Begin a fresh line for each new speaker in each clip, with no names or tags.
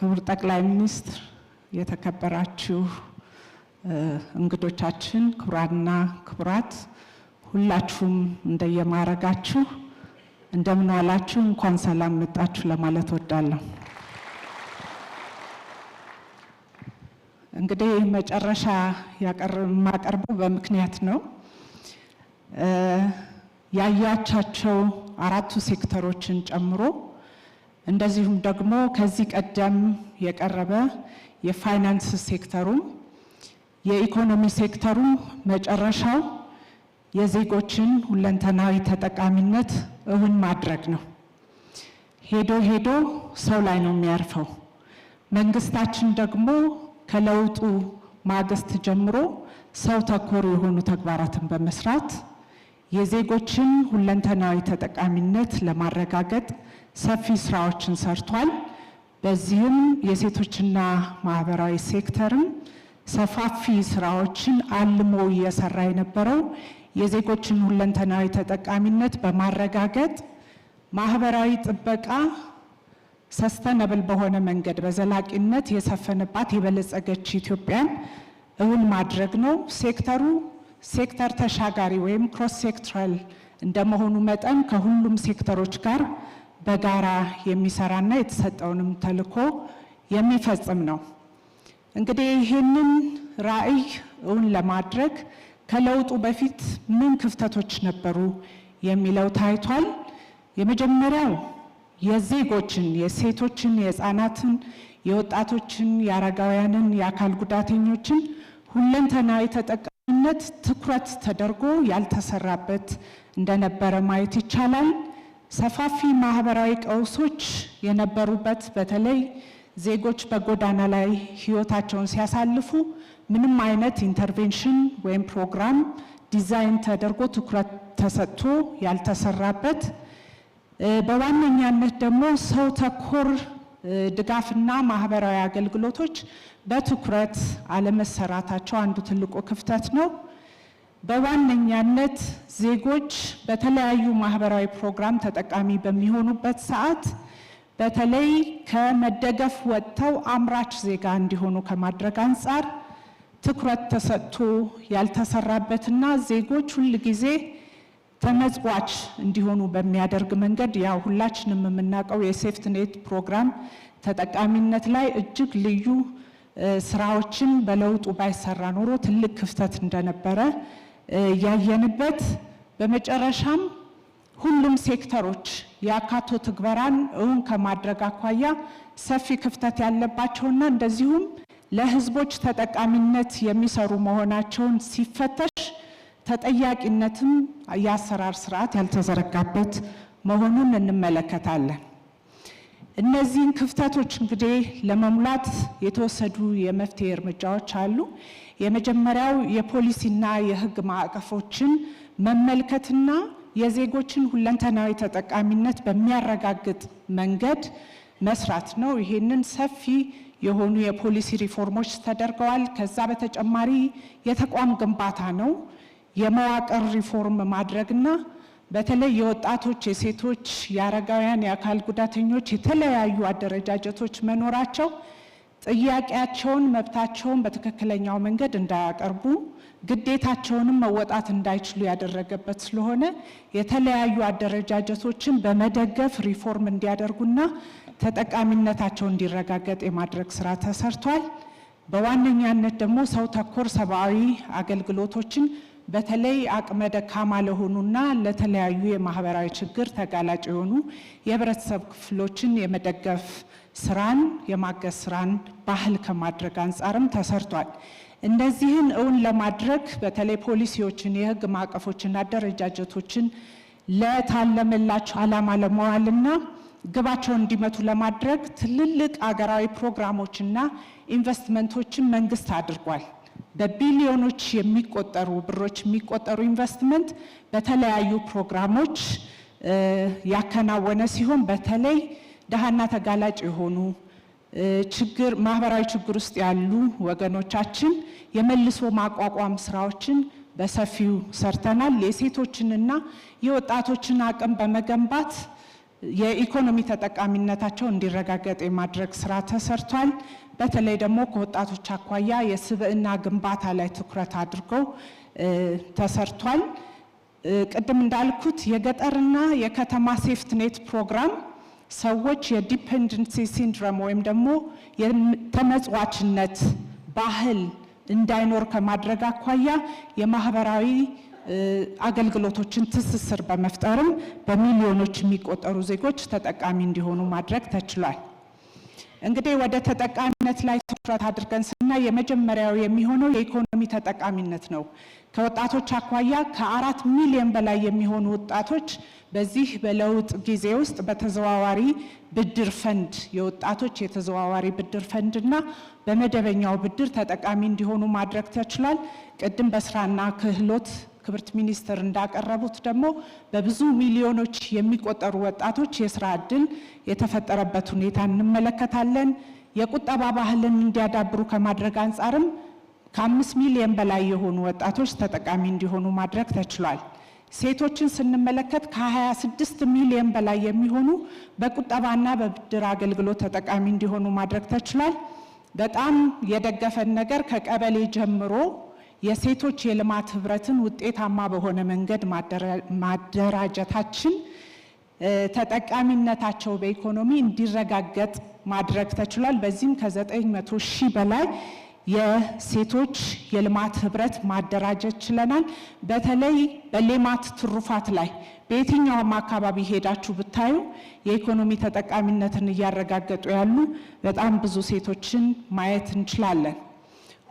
ክቡር ጠቅላይ ሚኒስትር፣ የተከበራችሁ እንግዶቻችን፣ ክቡራንና ክቡራት፣ ሁላችሁም እንደየማረጋችሁ እንደምን ዋላችሁ፣ እንኳን ሰላም መጣችሁ ለማለት ወዳለሁ። እንግዲህ መጨረሻ ማቀርበው በምክንያት ነው። ያያቻቸው አራቱ ሴክተሮችን ጨምሮ እንደዚሁም ደግሞ ከዚህ ቀደም የቀረበ የፋይናንስ ሴክተሩም የኢኮኖሚ ሴክተሩ መጨረሻው የዜጎችን ሁለንተናዊ ተጠቃሚነት እውን ማድረግ ነው። ሄዶ ሄዶ ሰው ላይ ነው የሚያርፈው። መንግስታችን ደግሞ ከለውጡ ማግስት ጀምሮ ሰው ተኮር የሆኑ ተግባራትን በመስራት የዜጎችን ሁለንተናዊ ተጠቃሚነት ለማረጋገጥ ሰፊ ስራዎችን ሰርቷል። በዚህም የሴቶችና ማህበራዊ ሴክተርም ሰፋፊ ስራዎችን አልሞ እየሰራ የነበረው የዜጎችን ሁለንተናዊ ተጠቃሚነት በማረጋገጥ ማህበራዊ ጥበቃ ሰስተነብል በሆነ መንገድ በዘላቂነት የሰፈነባት የበለጸገች ኢትዮጵያን እውን ማድረግ ነው። ሴክተሩ ሴክተር ተሻጋሪ ወይም ክሮስ ሴክተራል እንደመሆኑ መጠን ከሁሉም ሴክተሮች ጋር በጋራ የሚሰራና የተሰጠውንም ተልዕኮ የሚፈጽም ነው። እንግዲህ ይህንን ራዕይ እውን ለማድረግ ከለውጡ በፊት ምን ክፍተቶች ነበሩ የሚለው ታይቷል። የመጀመሪያው የዜጎችን የሴቶችን፣ የህፃናትን፣ የወጣቶችን፣ የአረጋውያንን፣ የአካል ጉዳተኞችን ሁለንተናዊ ተጠቃሚነት ትኩረት ተደርጎ ያልተሰራበት እንደነበረ ማየት ይቻላል። ሰፋፊ ማህበራዊ ቀውሶች የነበሩበት፣ በተለይ ዜጎች በጎዳና ላይ ህይወታቸውን ሲያሳልፉ ምንም አይነት ኢንተርቬንሽን ወይም ፕሮግራም ዲዛይን ተደርጎ ትኩረት ተሰጥቶ ያልተሰራበት፣ በዋነኛነት ደግሞ ሰው ተኮር ድጋፍና ማህበራዊ አገልግሎቶች በትኩረት አለመሰራታቸው አንዱ ትልቁ ክፍተት ነው። በዋነኛነት ዜጎች በተለያዩ ማህበራዊ ፕሮግራም ተጠቃሚ በሚሆኑበት ሰዓት በተለይ ከመደገፍ ወጥተው አምራች ዜጋ እንዲሆኑ ከማድረግ አንጻር ትኩረት ተሰጥቶ ያልተሰራበትና ዜጎች ሁል ጊዜ ተመጽዋች እንዲሆኑ በሚያደርግ መንገድ ያው ሁላችንም የምናውቀው የሴፍትኔት ፕሮግራም ተጠቃሚነት ላይ እጅግ ልዩ ስራዎችን በለውጡ ባይሰራ ኖሮ ትልቅ ክፍተት እንደነበረ ያየንበት፣ በመጨረሻም ሁሉም ሴክተሮች የአካቶ ትግበራን እውን ከማድረግ አኳያ ሰፊ ክፍተት ያለባቸውና እንደዚሁም ለህዝቦች ተጠቃሚነት የሚሰሩ መሆናቸውን ሲፈተሽ ተጠያቂነትም የአሰራር ስርዓት ያልተዘረጋበት መሆኑን እንመለከታለን። እነዚህን ክፍተቶች እንግዲህ ለመሙላት የተወሰዱ የመፍትሄ እርምጃዎች አሉ። የመጀመሪያው የፖሊሲና የህግ ማዕቀፎችን መመልከትና የዜጎችን ሁለንተናዊ ተጠቃሚነት በሚያረጋግጥ መንገድ መስራት ነው። ይሄንን ሰፊ የሆኑ የፖሊሲ ሪፎርሞች ተደርገዋል። ከዛ በተጨማሪ የተቋም ግንባታ ነው። የመዋቅር ሪፎርም ማድረግና በተለይ የወጣቶች፣ የሴቶች፣ የአረጋውያን፣ የአካል ጉዳተኞች የተለያዩ አደረጃጀቶች መኖራቸው ጥያቄያቸውን፣ መብታቸውን በትክክለኛው መንገድ እንዳያቀርቡ ግዴታቸውንም መወጣት እንዳይችሉ ያደረገበት ስለሆነ የተለያዩ አደረጃጀቶችን በመደገፍ ሪፎርም እንዲያደርጉና ተጠቃሚነታቸው እንዲረጋገጥ የማድረግ ስራ ተሰርቷል። በዋነኛነት ደግሞ ሰው ተኮር ሰብአዊ አገልግሎቶችን በተለይ አቅመ ደካማ ለሆኑና ለተለያዩ የማህበራዊ ችግር ተጋላጭ የሆኑ የህብረተሰብ ክፍሎችን የመደገፍ ስራን የማገዝ ስራን ባህል ከማድረግ አንጻርም ተሰርቷል። እነዚህን እውን ለማድረግ በተለይ ፖሊሲዎችን፣ የህግ ማዕቀፎችን፣ አደረጃጀቶችን ለታለመላቸው ዓላማ ለመዋልና ግባቸውን እንዲመቱ ለማድረግ ትልልቅ አገራዊ ፕሮግራሞችና ኢንቨስትመንቶችን መንግስት አድርጓል። በቢሊዮኖች የሚቆጠሩ ብሮች የሚቆጠሩ ኢንቨስትመንት በተለያዩ ፕሮግራሞች ያከናወነ ሲሆን በተለይ ደሃና ተጋላጭ የሆኑ ማህበራዊ ችግር ውስጥ ያሉ ወገኖቻችን የመልሶ ማቋቋም ስራዎችን በሰፊው ሰርተናል። የሴቶችንና የወጣቶችን አቅም በመገንባት የኢኮኖሚ ተጠቃሚነታቸው እንዲረጋገጥ የማድረግ ስራ ተሰርቷል። በተለይ ደግሞ ከወጣቶች አኳያ የስብዕና ግንባታ ላይ ትኩረት አድርገው ተሰርቷል። ቅድም እንዳልኩት የገጠርና የከተማ ሴፍትኔት ፕሮግራም ሰዎች የዲፔንደንሲ ሲንድሮም ወይም ደግሞ የተመጽዋችነት ባህል እንዳይኖር ከማድረግ አኳያ የማህበራዊ አገልግሎቶችን ትስስር በመፍጠርም በሚሊዮኖች የሚቆጠሩ ዜጎች ተጠቃሚ እንዲሆኑ ማድረግ ተችሏል። እንግዲህ ወደ ተጠቃሚነት ላይ ትኩረት አድርገን ስናይ የመጀመሪያው የሚሆነው የኢኮኖሚ ተጠቃሚነት ነው። ከወጣቶች አኳያ ከ4 ሚሊዮን በላይ የሚሆኑ ወጣቶች በዚህ በለውጥ ጊዜ ውስጥ በተዘዋዋሪ ብድር ፈንድ የወጣቶች የተዘዋዋሪ ብድር ፈንድና በመደበኛው ብድር ተጠቃሚ እንዲሆኑ ማድረግ ተችሏል። ቅድም በስራና ክህሎት ክብርት ሚኒስትር እንዳቀረቡት ደግሞ በብዙ ሚሊዮኖች የሚቆጠሩ ወጣቶች የስራ ዕድል የተፈጠረበት ሁኔታ እንመለከታለን። የቁጠባ ባህልን እንዲያዳብሩ ከማድረግ አንጻርም ከ5 ሚሊዮን በላይ የሆኑ ወጣቶች ተጠቃሚ እንዲሆኑ ማድረግ ተችሏል። ሴቶችን ስንመለከት ከ26 ሚሊዮን በላይ የሚሆኑ በቁጠባና በብድር አገልግሎት ተጠቃሚ እንዲሆኑ ማድረግ ተችሏል። በጣም የደገፈን ነገር ከቀበሌ ጀምሮ የሴቶች የልማት ህብረትን ውጤታማ በሆነ መንገድ ማደራጀታችን ተጠቃሚነታቸው በኢኮኖሚ እንዲረጋገጥ ማድረግ ተችሏል። በዚህም ከ900 ሺህ በላይ የሴቶች የልማት ህብረት ማደራጀት ችለናል። በተለይ በሌማት ትሩፋት ላይ በየትኛውም አካባቢ ሄዳችሁ ብታዩ የኢኮኖሚ ተጠቃሚነትን እያረጋገጡ ያሉ በጣም ብዙ ሴቶችን ማየት እንችላለን።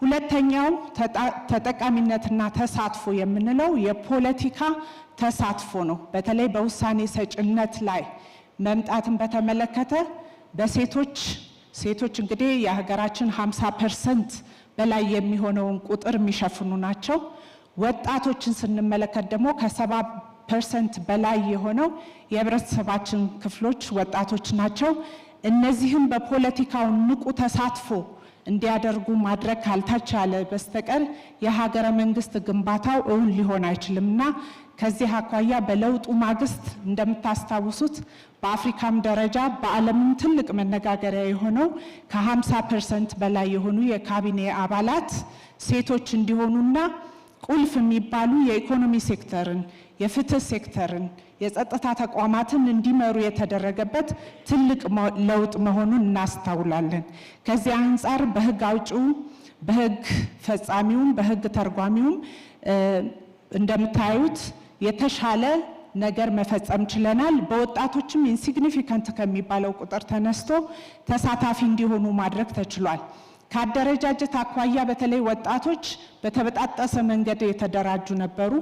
ሁለተኛው ተጠቃሚነትና ተሳትፎ የምንለው የፖለቲካ ተሳትፎ ነው። በተለይ በውሳኔ ሰጭነት ላይ መምጣትን በተመለከተ ሴቶች እንግዲህ የሀገራችን 50% በላይ የሚሆነውን ቁጥር የሚሸፍኑ ናቸው። ወጣቶችን ስንመለከት ደግሞ ከ70% በላይ የሆነው የህብረተሰባችን ክፍሎች ወጣቶች ናቸው። እነዚህም በፖለቲካው ንቁ ተሳትፎ እንዲያደርጉ ማድረግ ካልተቻለ በስተቀር የሀገረ መንግስት ግንባታው እውን ሊሆን አይችልምና ከዚህ አኳያ በለውጡ ማግስት እንደምታስታውሱት በአፍሪካም ደረጃ በዓለምም ትልቅ መነጋገሪያ የሆነው ከ50% በላይ የሆኑ የካቢኔ አባላት ሴቶች እንዲሆኑና ቁልፍ የሚባሉ የኢኮኖሚ ሴክተርን፣ የፍትህ ሴክተርን፣ የጸጥታ ተቋማትን እንዲመሩ የተደረገበት ትልቅ ለውጥ መሆኑን እናስተውላለን። ከዚህ አንጻር በህግ አውጪው፣ በህግ ፈጻሚውም፣ በህግ ተርጓሚውም እንደምታዩት የተሻለ ነገር መፈጸም ችለናል። በወጣቶችም ኢንሲግኒፊካንት ከሚባለው ቁጥር ተነስቶ ተሳታፊ እንዲሆኑ ማድረግ ተችሏል። ከአደረጃጀት አኳያ በተለይ ወጣቶች በተበጣጠሰ መንገድ የተደራጁ ነበሩ።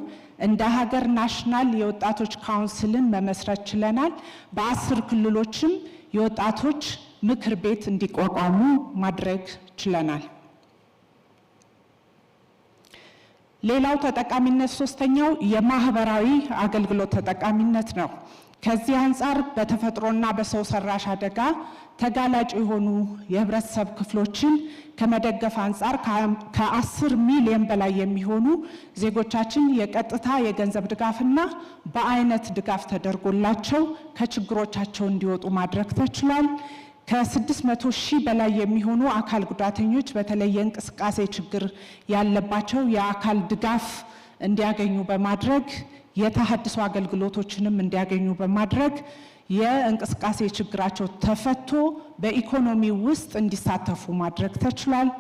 እንደ ሀገር ናሽናል የወጣቶች ካውንስልን መመስረት ችለናል። በ10 ክልሎችም የወጣቶች ምክር ቤት እንዲቋቋሙ ማድረግ ችለናል። ሌላው ተጠቃሚነት ሶስተኛው የማህበራዊ አገልግሎት ተጠቃሚነት ነው። ከዚህ አንጻር በተፈጥሮና በሰው ሰራሽ አደጋ ተጋላጭ የሆኑ የህብረተሰብ ክፍሎችን ከመደገፍ አንጻር ከ10 ሚሊዮን በላይ የሚሆኑ ዜጎቻችን የቀጥታ የገንዘብ ድጋፍና በአይነት ድጋፍ ተደርጎላቸው ከችግሮቻቸው እንዲወጡ ማድረግ ተችሏል። ከ600 ሺህ በላይ የሚሆኑ አካል ጉዳተኞች በተለይ የእንቅስቃሴ ችግር ያለባቸው የአካል ድጋፍ እንዲያገኙ በማድረግ የተሃድሶ አገልግሎቶችንም እንዲያገኙ በማድረግ የእንቅስቃሴ ችግራቸው ተፈቶ በኢኮኖሚ ውስጥ እንዲሳተፉ ማድረግ ተችሏል።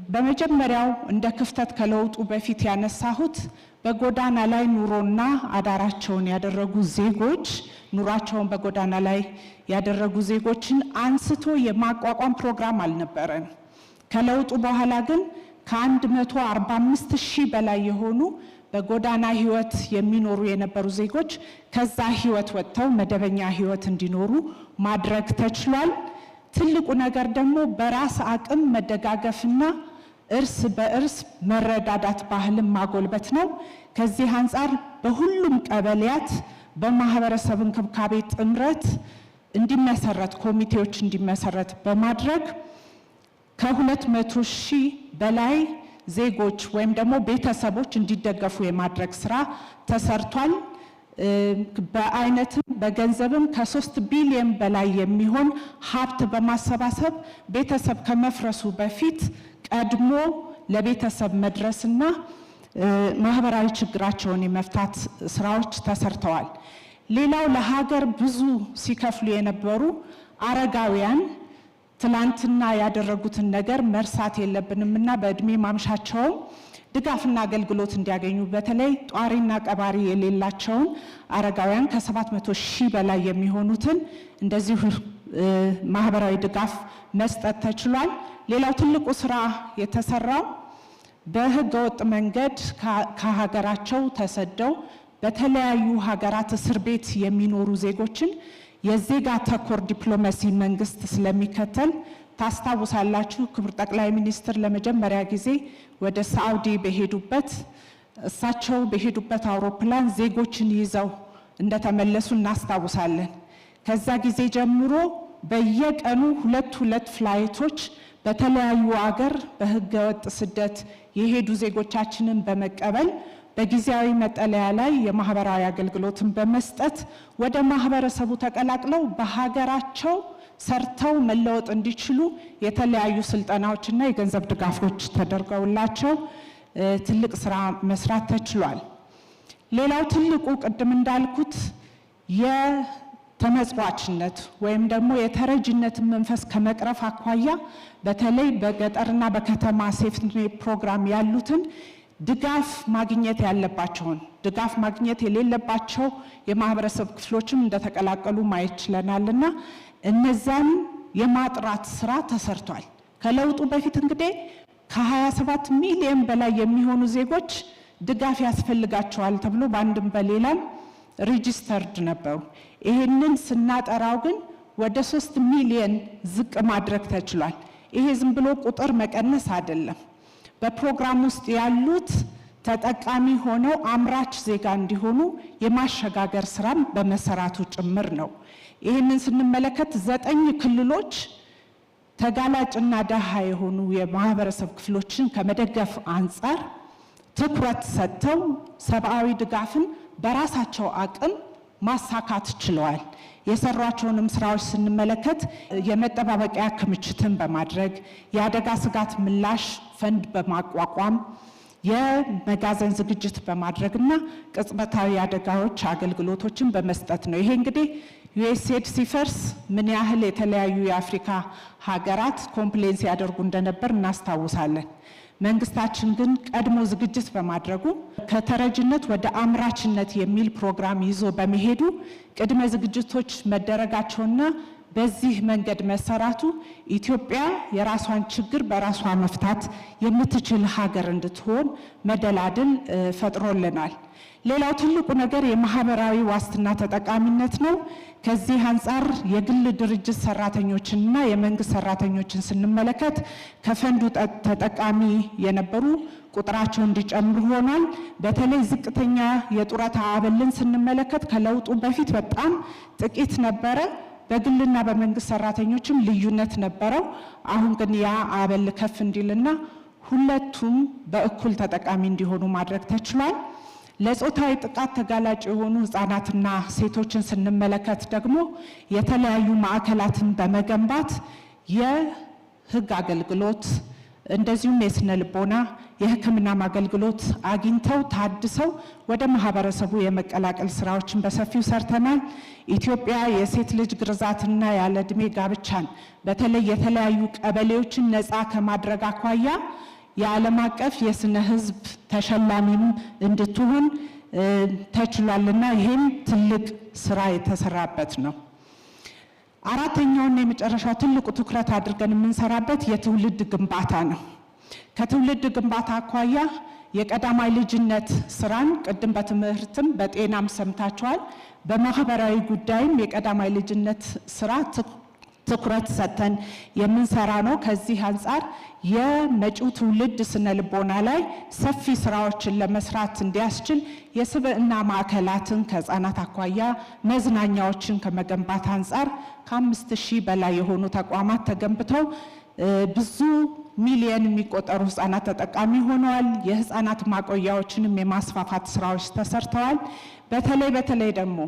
በመጀመሪያው እንደ ክፍተት ከለውጡ በፊት ያነሳሁት በጎዳና ላይ ኑሮና አዳራቸውን ያደረጉ ዜጎች ኑሯቸውን በጎዳና ላይ ያደረጉ ዜጎችን አንስቶ የማቋቋም ፕሮግራም አልነበረን። ከለውጡ በኋላ ግን ከ145 ሺህ በላይ የሆኑ በጎዳና ህይወት የሚኖሩ የነበሩ ዜጎች ከዛ ህይወት ወጥተው መደበኛ ህይወት እንዲኖሩ ማድረግ ተችሏል። ትልቁ ነገር ደግሞ በራስ አቅም መደጋገፍና እርስ በእርስ መረዳዳት ባህልን ማጎልበት ነው። ከዚህ አንጻር በሁሉም ቀበሌያት በማህበረሰብ እንክብካቤ ጥምረት እንዲመሰረት ኮሚቴዎች እንዲመሰረት በማድረግ ከ200 ሺህ በላይ ዜጎች ወይም ደግሞ ቤተሰቦች እንዲደገፉ የማድረግ ስራ ተሰርቷል። በአይነትም በገንዘብም ከ3 ቢሊዮን በላይ የሚሆን ሀብት በማሰባሰብ ቤተሰብ ከመፍረሱ በፊት ቀድሞ ለቤተሰብ መድረስና ማህበራዊ ችግራቸውን የመፍታት ስራዎች ተሰርተዋል። ሌላው ለሀገር ብዙ ሲከፍሉ የነበሩ አረጋውያን ትላንትና ያደረጉትን ነገር መርሳት የለብንምና በእድሜ ማምሻቸው ድጋፍና አገልግሎት እንዲያገኙ በተለይ ጧሪና ቀባሪ የሌላቸውን አረጋውያን ከ700 ሺህ በላይ የሚሆኑትን እንደዚሁ ማህበራዊ ድጋፍ መስጠት ተችሏል። ሌላው ትልቁ ስራ የተሰራው በህገወጥ መንገድ ከሀገራቸው ተሰደው በተለያዩ ሀገራት እስር ቤት የሚኖሩ ዜጎችን የዜጋ ተኮር ዲፕሎማሲ መንግስት ስለሚከተል ታስታውሳላችሁ። ክቡር ጠቅላይ ሚኒስትር ለመጀመሪያ ጊዜ ወደ ሳዑዲ በሄዱበት እሳቸው በሄዱበት አውሮፕላን ዜጎችን ይዘው እንደተመለሱ እናስታውሳለን። ከዛ ጊዜ ጀምሮ በየቀኑ ሁለት ፍላይቶች በተለያዩ አገር በህገወጥ ስደት የሄዱ ዜጎቻችንን በመቀበል በጊዜያዊ መጠለያ ላይ የማህበራዊ አገልግሎትን በመስጠት ወደ ማህበረሰቡ ተቀላቅለው በሀገራቸው ሰርተው መለወጥ እንዲችሉ የተለያዩ ስልጠናዎችና የገንዘብ ድጋፎች ተደርገውላቸው ትልቅ ስራ መስራት ተችሏል። ሌላው ትልቁ ቅድም እንዳልኩት የተመጽዋችነት ወይም ደግሞ የተረጅነት መንፈስ ከመቅረፍ አኳያ በተለይ በገጠርና በከተማ ሴፍትኔት ፕሮግራም ያሉትን ድጋፍ ማግኘት ያለባቸውን ድጋፍ ማግኘት የሌለባቸው የማህበረሰብ ክፍሎችም እንደተቀላቀሉ ማየት ችለናልና እነዛን የማጥራት ስራ ተሰርቷል። ከለውጡ በፊት እንግዲህ ከ27 ሚሊዮን በላይ የሚሆኑ ዜጎች ድጋፍ ያስፈልጋቸዋል ተብሎ በአንድም በሌላም ሬጂስተርድ ነበሩ። ይሄንን ስናጠራው ግን ወደ 3 ሚሊዮን ዝቅ ማድረግ ተችሏል። ይሄ ዝም ብሎ ቁጥር መቀነስ አይደለም። በፕሮግራም ውስጥ ያሉት ተጠቃሚ ሆነው አምራች ዜጋ እንዲሆኑ የማሸጋገር ስራም በመሰራቱ ጭምር ነው። ይህንን ስንመለከት 9 ክልሎች ተጋላጭና ደሃ የሆኑ የማህበረሰብ ክፍሎችን ከመደገፍ አንጻር ትኩረት ሰጥተው ሰብአዊ ድጋፍን በራሳቸው አቅም ማሳካት ችለዋል። የሰሯቸውንም ስራዎች ስንመለከት የመጠባበቂያ ክምችትን በማድረግ የአደጋ ስጋት ምላሽ ፈንድ በማቋቋም የመጋዘን ዝግጅት በማድረግና ቅጽበታዊ አደጋዎች አገልግሎቶችን በመስጠት ነው። ይሄ እንግዲህ ዩኤስኤድ ሲፈርስ ምን ያህል የተለያዩ የአፍሪካ ሀገራት ኮምፕሌንስ ያደርጉ እንደነበር እናስታውሳለን። መንግስታችን ግን ቀድሞ ዝግጅት በማድረጉ ከተረጅነት ወደ አምራችነት የሚል ፕሮግራም ይዞ በመሄዱ ቅድመ ዝግጅቶች መደረጋቸውና በዚህ መንገድ መሰራቱ ኢትዮጵያ የራሷን ችግር በራሷ መፍታት የምትችል ሀገር እንድትሆን መደላድል ፈጥሮልናል። ሌላው ትልቁ ነገር የማህበራዊ ዋስትና ተጠቃሚነት ነው። ከዚህ አንጻር የግል ድርጅት ሰራተኞችንና የመንግስት ሰራተኞችን ስንመለከት ከፈንዱ ተጠቃሚ የነበሩ ቁጥራቸው እንዲጨምር ሆኗል። በተለይ ዝቅተኛ የጡረታ አበልን ስንመለከት ከለውጡ በፊት በጣም ጥቂት ነበረ። በግልና በመንግስት ሰራተኞችም ልዩነት ነበረው። አሁን ግን ያ አበል ከፍ እንዲልና ሁለቱም በእኩል ተጠቃሚ እንዲሆኑ ማድረግ ተችሏል። ለጾታዊ ጥቃት ተጋላጭ የሆኑ ህፃናትና ሴቶችን ስንመለከት ደግሞ የተለያዩ ማዕከላትን በመገንባት የህግ አገልግሎት እንደዚሁም የስነ ልቦና የሕክምና አገልግሎት አግኝተው ታድሰው ወደ ማህበረሰቡ የመቀላቀል ስራዎችን በሰፊው ሰርተናል። ኢትዮጵያ የሴት ልጅ ግርዛትና ያለ ዕድሜ ጋብቻን በተለይ የተለያዩ ቀበሌዎችን ነፃ ከማድረግ አኳያ የዓለም አቀፍ የስነ ህዝብ ተሸላሚም እንድትሆን ተችሏልና ይህም ትልቅ ስራ የተሰራበት ነው። አራተኛውና የመጨረሻው ትልቁ ትኩረት አድርገን የምንሰራበት የትውልድ ግንባታ ነው። ከትውልድ ግንባታ አኳያ የቀዳማይ ልጅነት ስራን ቅድም በትምህርትም በጤናም ሰምታችኋል። በማህበራዊ ጉዳይም የቀዳማይ ልጅነት ስራ ትኩረት ሰጥተን የምንሰራ ነው። ከዚህ አንጻር የመጪው ትውልድ ስነ ልቦና ላይ ሰፊ ስራዎችን ለመስራት እንዲያስችል የስብዕና ማዕከላትን ከህፃናት አኳያ መዝናኛዎችን ከመገንባት አንጻር ከ5000 በላይ የሆኑ ተቋማት ተገንብተው ብዙ ሚሊዮን የሚቆጠሩ ህፃናት ተጠቃሚ ሆነዋል። የህፃናት ማቆያዎችንም የማስፋፋት ስራዎች ተሰርተዋል። በተለይ ደግሞ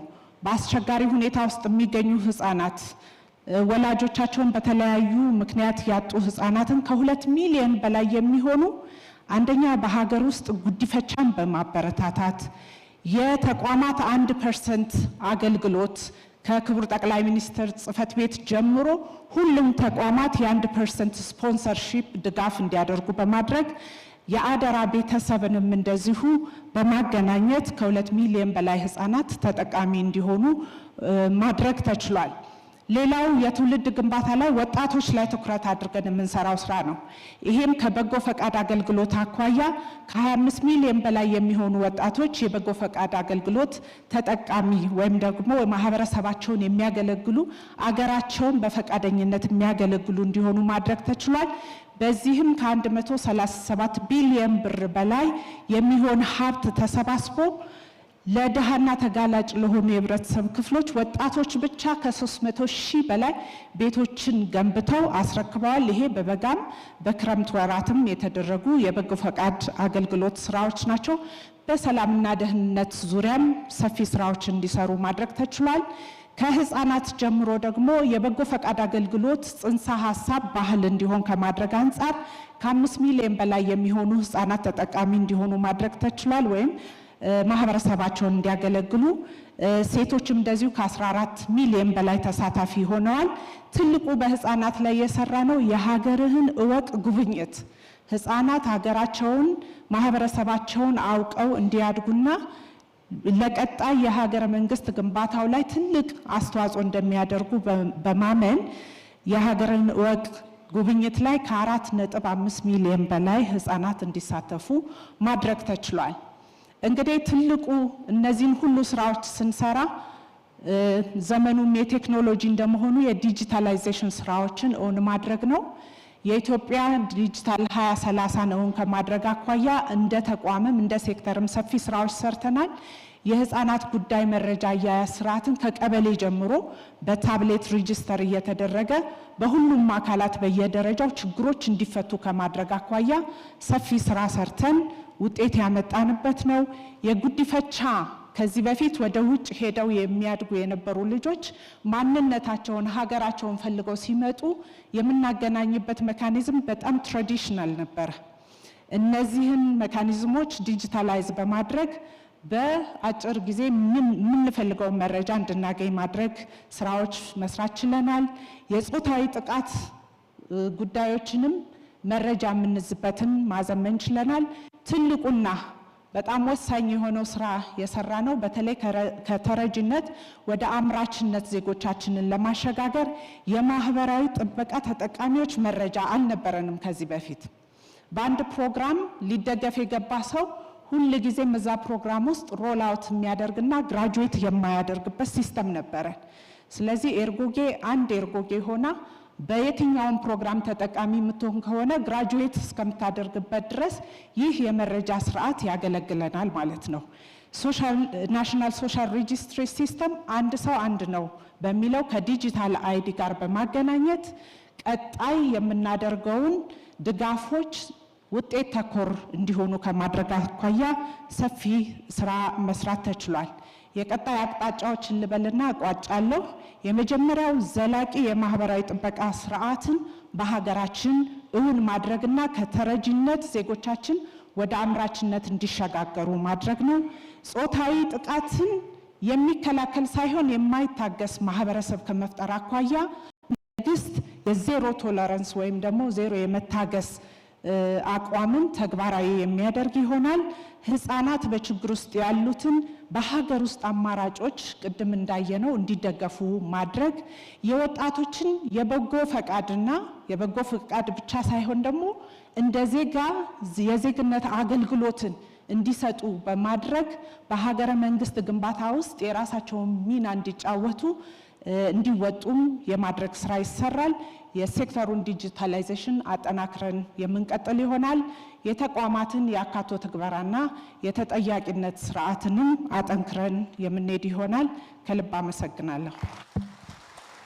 በአስቸጋሪ ሁኔታ ውስጥ የሚገኙ ህፃናት ወላጆቻቸውን በተለያዩ ምክንያት ያጡ ህፃናትን ከ2 ሚሊዮን በላይ የሚሆኑ አንደኛ በሀገር ውስጥ ጉዲፈቻን በማበረታታት የተቋማት 1% አገልግሎት ከክቡር ጠቅላይ ሚኒስትር ጽሕፈት ቤት ጀምሮ ሁሉም ተቋማት የ1% ስፖንሰርሺፕ ድጋፍ እንዲያደርጉ በማድረግ የአደራ ቤተሰብንም እንደዚሁ በማገናኘት ከ2 ሚሊዮን በላይ ህፃናት ተጠቃሚ እንዲሆኑ ማድረግ ተችሏል። ሌላው የትውልድ ግንባታ ላይ ወጣቶች ላይ ትኩረት አድርገን የምንሰራው ስራ ነው። ይሄም ከበጎ ፈቃድ አገልግሎት አኳያ ከ25 ሚሊዮን በላይ የሚሆኑ ወጣቶች የበጎ ፈቃድ አገልግሎት ተጠቃሚ ወይም ደግሞ ማህበረሰባቸውን የሚያገለግሉ አገራቸውን በፈቃደኝነት የሚያገለግሉ እንዲሆኑ ማድረግ ተችሏል። በዚህም ከ137 ቢሊዮን ብር በላይ የሚሆን ሀብት ተሰባስቦ ለድሃና ተጋላጭ ለሆኑ የህብረተሰብ ክፍሎች ወጣቶች ብቻ ከ300 ሺህ በላይ ቤቶችን ገንብተው አስረክበዋል። ይሄ በበጋም በክረምት ወራትም የተደረጉ የበጎ ፈቃድ አገልግሎት ስራዎች ናቸው። በሰላምና ደህንነት ዙሪያም ሰፊ ስራዎች እንዲሰሩ ማድረግ ተችሏል። ከህፃናት ጀምሮ ደግሞ የበጎ ፈቃድ አገልግሎት ጽንሰ ሀሳብ ባህል እንዲሆን ከማድረግ አንጻር ከ5 ሚሊዮን በላይ የሚሆኑ ህፃናት ተጠቃሚ እንዲሆኑ ማድረግ ተችሏል ወይም ማህበረሰባቸውን እንዲያገለግሉ ሴቶችም እንደዚሁ ከ14 ሚሊዮን በላይ ተሳታፊ ሆነዋል። ትልቁ በህፃናት ላይ የሰራ ነው የሀገርህን እወቅ ጉብኝት ህፃናት ሀገራቸውን ማህበረሰባቸውን አውቀው እንዲያድጉና ለቀጣይ የሀገረ መንግስት ግንባታው ላይ ትልቅ አስተዋጽኦ እንደሚያደርጉ በማመን የሀገርን እወቅ ጉብኝት ላይ ከ4.5 ሚሊዮን በላይ ህፃናት እንዲሳተፉ ማድረግ ተችሏል። እንግዲህ ትልቁ እነዚህን ሁሉ ስራዎች ስንሰራ ዘመኑም የቴክኖሎጂ እንደመሆኑ የዲጂታላይዜሽን ስራዎችን እውን ማድረግ ነው። የኢትዮጵያ ዲጂታል 2030 ነውን ከማድረግ አኳያ እንደ ተቋምም እንደ ሴክተርም ሰፊ ስራዎች ሰርተናል። የህፃናት ጉዳይ መረጃ አያያዝ ስርዓትን ከቀበሌ ጀምሮ በታብሌት ሬጂስተር እየተደረገ በሁሉም አካላት በየደረጃው ችግሮች እንዲፈቱ ከማድረግ አኳያ ሰፊ ስራ ሰርተን ውጤት ያመጣንበት ነው። የጉዲፈቻ ከዚህ በፊት ወደ ውጭ ሄደው የሚያድጉ የነበሩ ልጆች ማንነታቸውን ሀገራቸውን ፈልገው ሲመጡ የምናገናኝበት ሜካኒዝም በጣም ትራዲሽናል ነበር። እነዚህን ሜካኒዝሞች ዲጂታላይዝ በማድረግ በአጭር ጊዜ የምንፈልገው መረጃ እንድናገኝ ማድረግ ስራዎች መስራት ችለናል። የጾታዊ ጥቃት ጉዳዮችንም መረጃ የምንዝበትን ማዘመን ችለናል። ትልቁና በጣም ወሳኝ የሆነው ስራ የሰራ ነው በተለይ ከተረጂነት ወደ አምራችነት ዜጎቻችንን ለማሸጋገር የማህበራዊ ጥበቃ ተጠቃሚዎች መረጃ አልነበረንም። ከዚህ በፊት በአንድ ፕሮግራም ሊደገፍ የገባ ሰው ሁሉ ጊዜ መዛ ፕሮግራም ውስጥ ሮል አውት የሚያደርግና ግራጁዌት የማያደርግበት ሲስተም ነበረ። ስለዚህ ኤርጎጌ አንድ ኤርጎጌ ሆና በየትኛውም ፕሮግራም ተጠቃሚ የምትሆን ከሆነ ግራጁዌት እስከምታደርግበት ድረስ ይህ የመረጃ ስርዓት ያገለግለናል ማለት ነው። ናሽናል ሶሻል ሬጂስትሪ ሲስተም አንድ ሰው አንድ ነው በሚለው ከዲጂታል አይዲ ጋር በማገናኘት ቀጣይ የምናደርገውን ድጋፎች ውጤት ተኮር እንዲሆኑ ከማድረግ አኳያ ሰፊ ስራ መስራት ተችሏል። የቀጣይ አቅጣጫዎችን ልበልና አቋጫለሁ። የመጀመሪያው ዘላቂ የማህበራዊ ጥበቃ ስርዓትን በሀገራችን እውን ማድረግና ከተረጂነት ዜጎቻችን ወደ አምራችነት እንዲሸጋገሩ ማድረግ ነው። ጾታዊ ጥቃትን የሚከላከል ሳይሆን የማይታገስ ማህበረሰብ ከመፍጠር አኳያ መንግስት የዜሮ ቶለራንስ ወይም ደግሞ ዜሮ የመታገስ አቋምን ተግባራዊ የሚያደርግ ይሆናል። ህፃናት በችግር ውስጥ ያሉትን በሀገር ውስጥ አማራጮች ቅድም እንዳየነው እንዲደገፉ ማድረግ፣ የወጣቶችን የበጎ ፈቃድና የበጎ ፈቃድ ብቻ ሳይሆን ደግሞ እንደ ዜጋ የዜግነት አገልግሎትን እንዲሰጡ በማድረግ በሀገረ መንግስት ግንባታ ውስጥ የራሳቸውን ሚና እንዲጫወቱ እንዲወጡም የማድረግ ስራ ይሰራል። የሴክተሩን ዲጂታላይዜሽን አጠናክረን የምንቀጥል ይሆናል። የተቋማትን የአካቶ ትግበራና የተጠያቂነት ስርዓትንም አጠንክረን የምንሄድ ይሆናል። ከልብ አመሰግናለሁ።